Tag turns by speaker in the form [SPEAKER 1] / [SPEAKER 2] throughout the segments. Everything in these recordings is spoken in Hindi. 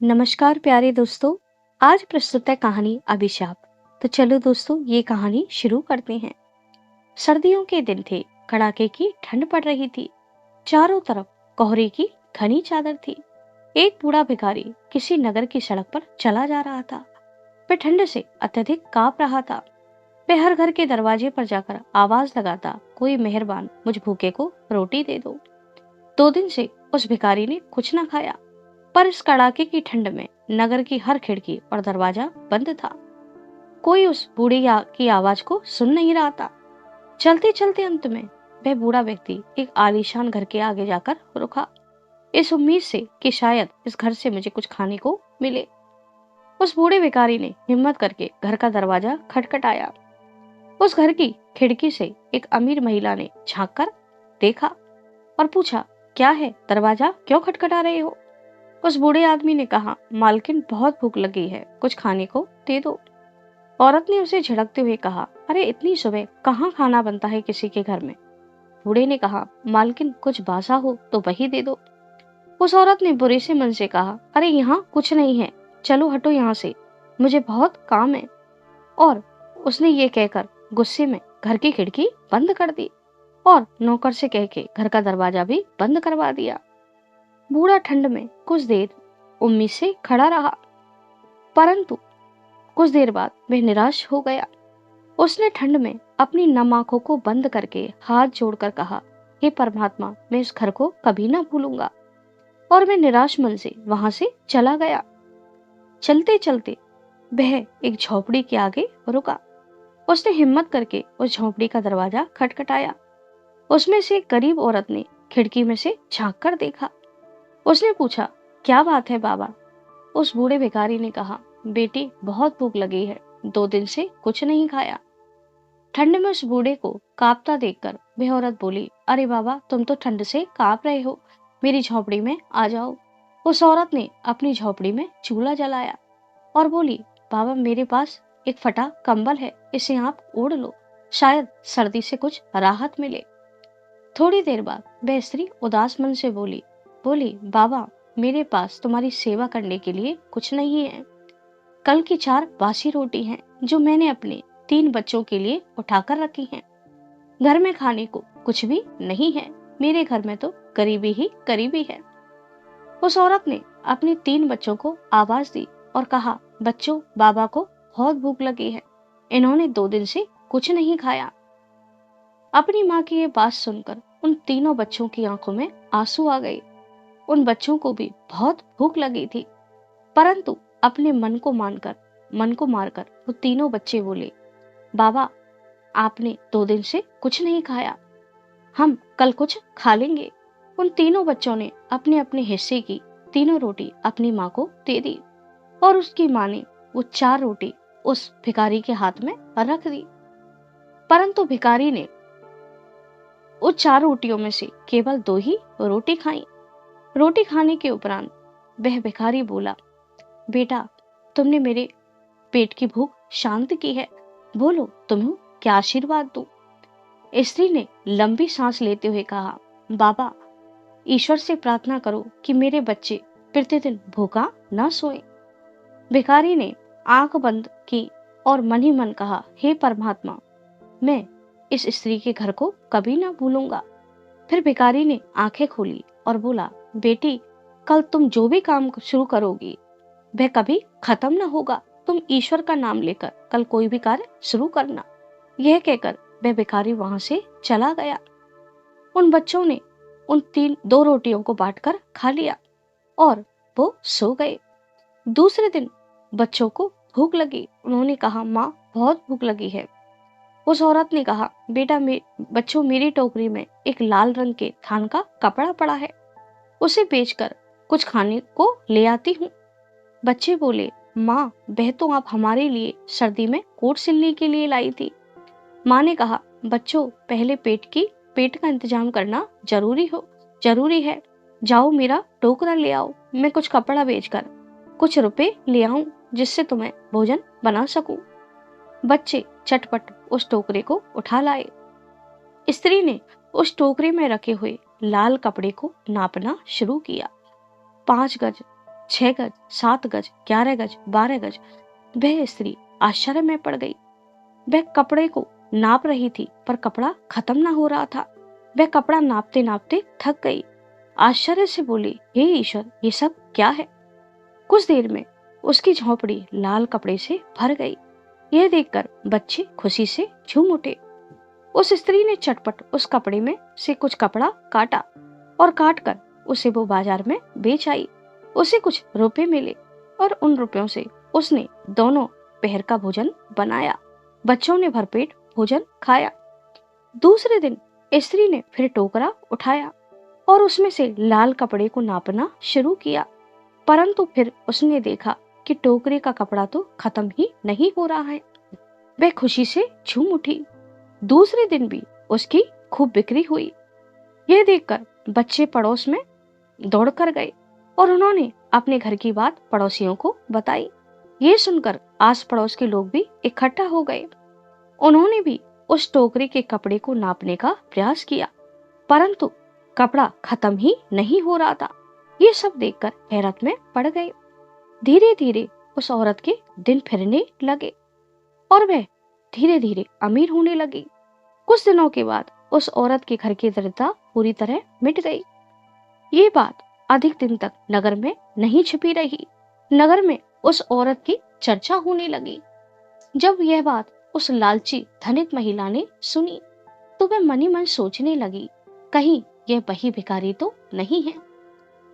[SPEAKER 1] नमस्कार प्यारे दोस्तों। आज प्रस्तुत है कहानी अभिशाप। तो चलो दोस्तों ये कहानी शुरू करते हैं। सर्दियों के दिन थे, कड़ाके की ठंड पड़ रही थी। चारों तरफ कोहरे की घनी चादर थी। एक बूढ़ा भिखारी किसी नगर की सड़क पर चला जा रहा था। वह ठंड से अत्यधिक कांप रहा था। वह हर घर के दरवाजे पर जाकर आवाज लगाता, कोई मेहरबान मुझ भूखे को रोटी दे दो। 2 दिन से उस भिखारी ने कुछ न खाया, पर इस कड़ाके की ठंड में नगर की हर खिड़की और दरवाजा बंद था। कोई उस बूढ़ी की आवाज को सुन नहीं रहा था। चलते चलते अंत में वह बूढ़ा व्यक्ति एक आलीशान घर के आगे जाकर रुका, इस उम्मीद से कि शायद इस घर से मुझे कुछ खाने को मिले। उस बूढ़े भिखारी ने हिम्मत करके घर का दरवाजा खटखटाया। उस घर की खिड़की से एक अमीर महिला ने झांक कर देखा और पूछा, क्या है, दरवाजा क्यों खटखटा रहे हो? उस बूढ़े आदमी ने कहा, मालकिन बहुत भूख लगी है, कुछ खाने को दे दो। औरत ने उसे झिड़कते हुए कहा, अरे इतनी सुबह कहाँ खाना बनता है किसी के घर में? बूढ़े ने कहा, मालकिन कुछ बासा हो तो वही दे दो। उस औरत ने बुरे से मन से कहा, अरे यहाँ कुछ नहीं है, चलो हटो यहाँ से, मुझे बहुत काम है। और उसने ये कहकर गुस्से में घर की खिड़की बंद कर दी और नौकर से कह के घर का दरवाजा भी बंद करवा दिया। बूढ़ा ठंड में कुछ देर उम्मीद से खड़ा रहा, परंतु कुछ देर बाद वह निराश हो गया। उसने ठंड में अपनी नम आंखों को बंद करके हाथ जोड़कर कहा, हे परमात्मा, मैं इस घर को कभी ना भूलूंगा। और वह निराश मन से वहां से चला गया। चलते चलते वह एक झोपड़ी के आगे रुका। उसने हिम्मत करके उस झोपड़ी का दरवाजा खटखटाया। उसमें से एक गरीब औरत ने खिड़की में से झांक कर देखा। उसने पूछा, क्या बात है बाबा? उस बूढ़े भिखारी ने कहा, बेटी बहुत भूख लगी है, 2 दिन से कुछ नहीं खाया। ठंड में उस बूढ़े को कांपता देखकर वह औरत बोली, अरे बाबा, तुम तो ठंड से कांप रहे हो, मेरी झोपड़ी में आ जाओ। उस औरत ने अपनी झोपड़ी में चूल्हा जलाया और बोली, बाबा मेरे पास एक फटा कंबल है, इसे आप ओढ़ लो, शायद सर्दी से कुछ राहत मिले। थोड़ी देर बाद वह स्त्री उदास मन से बोली, बाबा मेरे पास तुम्हारी सेवा करने के लिए कुछ नहीं है। कल की 4 बासी रोटी हैं जो मैंने अपने 3 बच्चों के लिए उठाकर रखी हैं। घर में खाने को कुछ भी नहीं है, मेरे घर में तो गरीबी ही गरीबी है। उस औरत ने अपने 3 बच्चों को आवाज दी और कहा, बच्चों, बाबा को बहुत भूख लगी है, इन्होंने 2 दिन से कुछ नहीं खाया। अपनी माँ की ये बात सुनकर उन तीनों बच्चों की आंखों में आंसू आ गए। उन बच्चों को भी बहुत भूख लगी थी, परंतु अपने मन को मारकर वो तीनों बच्चे बोले, बाबा आपने 2 दिन से कुछ नहीं खाया, हम कल कुछ खा लेंगे। उन तीनों बच्चों ने अपने अपने हिस्से की तीनों रोटी अपनी माँ को दे दी और उसकी माँ ने वो 4 रोटी उस भिखारी के हाथ में रख दी। परंतु भिखारी ने उस 4 रोटियों में से केवल 2 ही रोटी खाई। रोटी खाने के उपरांत वह भिखारी बोला, बेटा तुमने मेरे पेट की भूख शांत की है, बोलो तुम्हें क्या आशीर्वाद दूं? स्त्री ने लंबी सांस लेते हुए कहा, बाबा ईश्वर से प्रार्थना करो कि मेरे बच्चे प्रतिदिन भूखा न सोए। भिखारी ने आंख बंद की और मन ही मन कहा, हे परमात्मा, मैं इस स्त्री के घर को कभी ना भूलूंगा। फिर भिखारी ने आंखें खोली और बोला, बेटी कल तुम जो भी काम शुरू करोगी वह कभी खत्म न होगा, तुम ईश्वर का नाम लेकर कल कोई भी कार्य शुरू करना। यह कहकर वह भिखारी वहां से चला गया। उन बच्चों ने उन 2 रोटियों को बांटकर खा लिया और वो सो गए। दूसरे दिन बच्चों को भूख लगी। उन्होंने कहा, माँ बहुत भूख लगी है। उस औरत ने कहा, बेटा बच्चों, मेरी टोकरी में एक लाल रंग के थान का कपड़ा पड़ा है, उसे बेचकर कुछ खाने को ले आती हूँ। बच्चे बोले, माँ वह तो आप हमारे लिए सर्दी में कोट सिलने के लिए लाई थी। माँ ने कहा, बच्चों पहले पेट का इंतजाम करना जरूरी है, जाओ मेरा टोकरा ले आओ, मैं कुछ कपड़ा बेचकर कुछ रुपए ले आऊं जिससे तुम्हें भोजन बना सकूं। बच्चे चटपट उस टोकरे को उठा लाए। स्त्री ने उस टोकरे में रखे हुए लाल कपड़े को नापना शुरू किया। 5 गज, 6 गज, 7 गज, 11 गज, 12 गज। वह स्त्री आश्चर्य में पड़ गई। वह कपड़े को नाप रही थी पर कपड़ा खत्म ना हो रहा था। वह कपड़ा नापते नापते थक गई। आश्चर्य से बोली, हे ईश्वर, ये सब क्या है? कुछ देर में उसकी झोंपड़ी लाल कपड़े से भर गई। यह देखकर बच्चे खुशी से झूम उठे। उस स्त्री ने चटपट उस कपड़े में से कुछ कपड़ा काटा और काट कर उसे वो बाजार में बेच आई। उसे कुछ रुपए मिले और उन रुपयों से उसने दोनों पहर का भोजन बनाया। बच्चों ने भरपेट भोजन खाया। दूसरे दिन स्त्री ने फिर टोकरा उठाया और उसमें से लाल कपड़े को नापना शुरू किया, परंतु फिर उसने देखा कि टोकरे का कपड़ा तो खत्म ही नहीं हो रहा है। वह खुशी से झूम उठी। दूसरे दिन भी उसकी खूब बिक्री हुई। यह देखकर बच्चे पड़ोस में दौड़कर गए और उन्होंने अपने घर की बात पड़ोसियों को बताई। ये सुनकर आस पड़ोस के लोग भी इकट्ठा हो गए। उन्होंने भी उस टोकरे के कपड़े को नापने का प्रयास किया, परंतु कपड़ा खत्म ही नहीं हो रहा था। ये सब देखकर हैरत में पड़ गए। धीरे धीरे उस औरत के दिन फिरने लगे और वह धीरे धीरे अमीर होने लगी। कुछ दिनों के बाद उस औरत के घर की दरिद्रता पूरी तरह मिट गई। ये बात अधिक दिन तक नगर में नहीं छिपी रही। नगर में उस औरत की चर्चा होने लगी। जब यह बात उस लालची धनिक महिला ने सुनी तो वह मनी मन सोचने लगी, कहीं यह वही भिखारी तो नहीं है।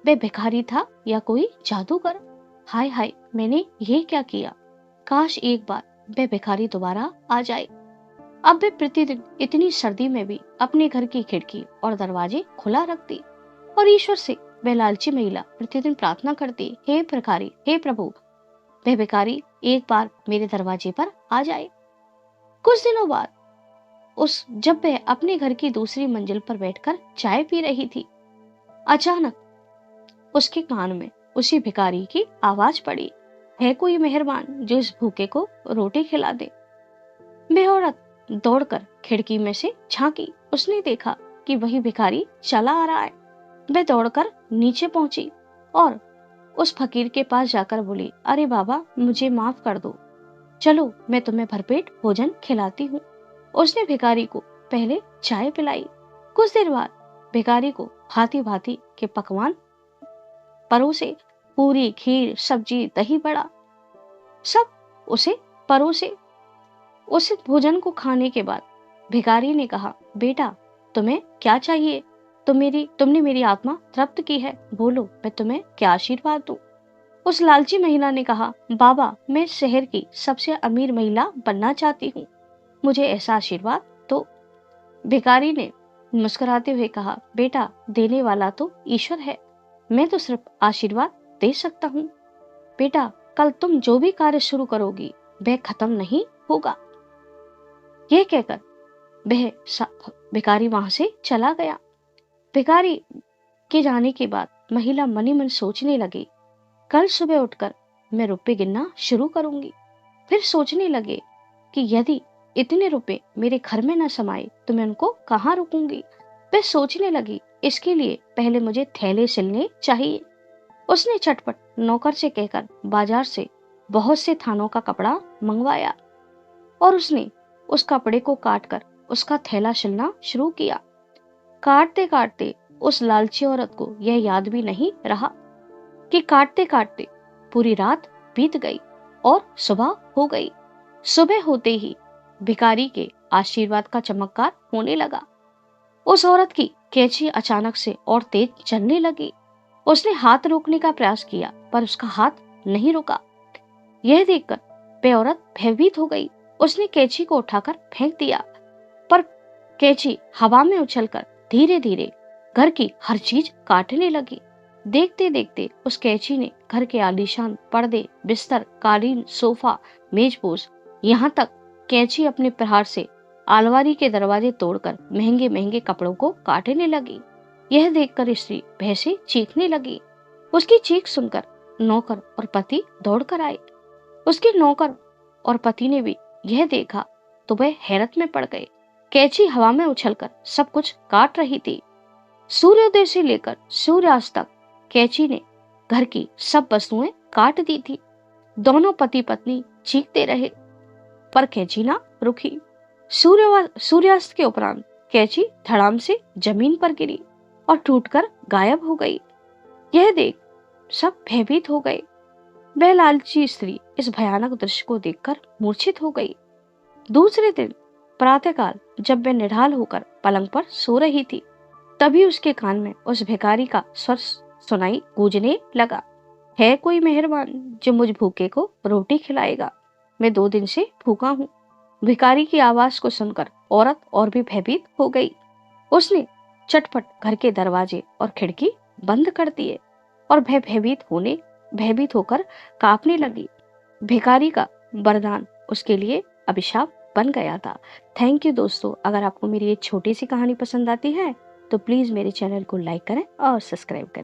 [SPEAKER 1] वह भिखारी था या कोई जादूगर। हाय हाय, मैंने ये क्या किया? काश एक बार वह भिखारी दोबारा आ जाए। अब वे प्रतिदिन इतनी सर्दी में भी अपने घर की खिड़की और दरवाजे खुला रखती और ईश्वर से वह लालची महिला प्रतिदिन प्रार्थना करती, हे भिखारी, हे प्रभु, वह भिखारी एक बार मेरे दरवाजे पर आ जाए। कुछ दिनों बाद जब वह अपने घर की दूसरी मंजिल पर बैठकर चाय पी रही थी, अचानक उसके कान में उसी भिखारी की आवाज पड़ी, है कोई मेहरबान जो इस भूखे को रोटी खिला दे। वह औरत दौड़कर खिड़की में से झांकी। उसने देखा कि वही भिखारी चला आ रहा है। वह दौड़कर नीचे पहुंची और उस फकीर के पास जाकर बोली, अरे बाबा, मुझे माफ कर दो, चलो मैं तुम्हें भरपेट भोजन खिलाती हूँ। उसने भिखारी को पहले चाय पिलाई। कुछ देर बाद भिखारी को भांति भांति के पकवान परोसे, पूरी, खीर, सब्जी, दही बड़ा, सब उसे परोसे। उस भोजन को खाने के बाद भिखारी ने कहा, बेटा, तुम्हें क्या चाहिए? तुमने मेरी आत्मा तृप्त की है, बोलो मैं तुम्हें क्या आशीर्वाद दूं? उस लालची महिला ने कहा, बाबा, मैं शहर की सबसे अमीर महिला बनना चाहती हूँ, मुझे ऐसा आशीर्वाद दो। भिखारी ने मुस्कुराते हुए कहा, बेटा, देने वाला तो ईश्वर है, मैं तो सिर्फ आशीर्वाद दे सकता हूँ। बेटा, कल तुम जो भी कार्य शुरू करोगी वह खत्म नहीं होगा। यह कहकर वह भिखारी वहां से चला गया। भिखारी के जाने के बाद महिला मनी मन सोचने लगी, कल सुबह उठकर मैं रुपए गिनना शुरू करूंगी। फिर सोचने लगे कि यदि इतने रुपए मेरे घर में न समाये तो मैं उनको कहाँ रुकूंगी। वह सोचने लगी, इसके लिए पहले मुझे थैले सिलने चाहिए। उसने चटपट नौकर से कहकर बाजार से बहुत से थानों का कपड़ा मंगवाया और उसने उस कपड़े को काटकर उसका थैला सिलना शुरू किया। काटते काटते उस लालची औरत को यह याद भी नहीं रहा कि काटते काटते पूरी रात बीत गई और सुबह हो गई। सुबह होते ही भिखारी के आशीर्वाद का चमत्कार होने लगा। उस औरत की कैंची अचानक से और तेज चलने लगी। उसने हाथ रोकने का प्रयास किया पर उसका हाथ नहीं रुका। यह देखकर वह औरत भयभीत हो गई। उसने कैंची को उठाकर फेंक दिया, पर कैंची हवा में उछलकर धीरे धीरे घर की हर चीज काटने लगी। देखते देखते उस कैंची ने घर के आलीशान पर्दे, बिस्तर, कालीन, सोफा, मेजपोश, यहाँ तक कैंची अपने प्रहार से अलमारी के दरवाजे तोड़कर महंगे महंगे कपड़ों को काटने लगी। यह देखकर स्त्री भय से चीखने लगी। उसकी चीख सुनकर नौकर और पति दौड़कर आए। उसके नौकर और पति ने भी यह देखा तो वह हैरत में पड़ गए। कैंची हवा में उछलकर सब कुछ काट रही थी। सूर्योदय से लेकर सूर्यास्त तक कैंची ने घर की सब वस्तुएं काट दी थी। दोनों पति पत्नी चीखते रहे, पर कैची ना रुकी। सूर्यास्त के उपरांत कैची धड़ाम से जमीन पर गिरी और टूटकर गायब हो गई। यह देख सब भयभीत हो गए। वह लालची स्त्री इस भयानक दृश्य को देखकर मूर्छित हो गई। दूसरे दिन प्रातःकाल जब वह निढाल होकर पलंग पर सो रही थी, तभी उसके कान में उस भिखारी का स्वर सुनाई गूंजने लगा, है कोई मेहरबान जो मुझ भूखे को रोटी खिलाएगा? मैं 2 दिन से भूखा हूँ। भिखारी की आवाज को सुनकर औरत और भी भयभीत हो गई। उसने चटपट घर के दरवाजे और खिड़की बंद कर दिए और भयभीत होकर कांपने लगी। भिखारी का वरदान उसके लिए अभिशाप बन गया था। थैंक यू दोस्तों। अगर आपको मेरी ये छोटी सी कहानी पसंद आती है तो प्लीज मेरे चैनल को लाइक करें और सब्सक्राइब करें।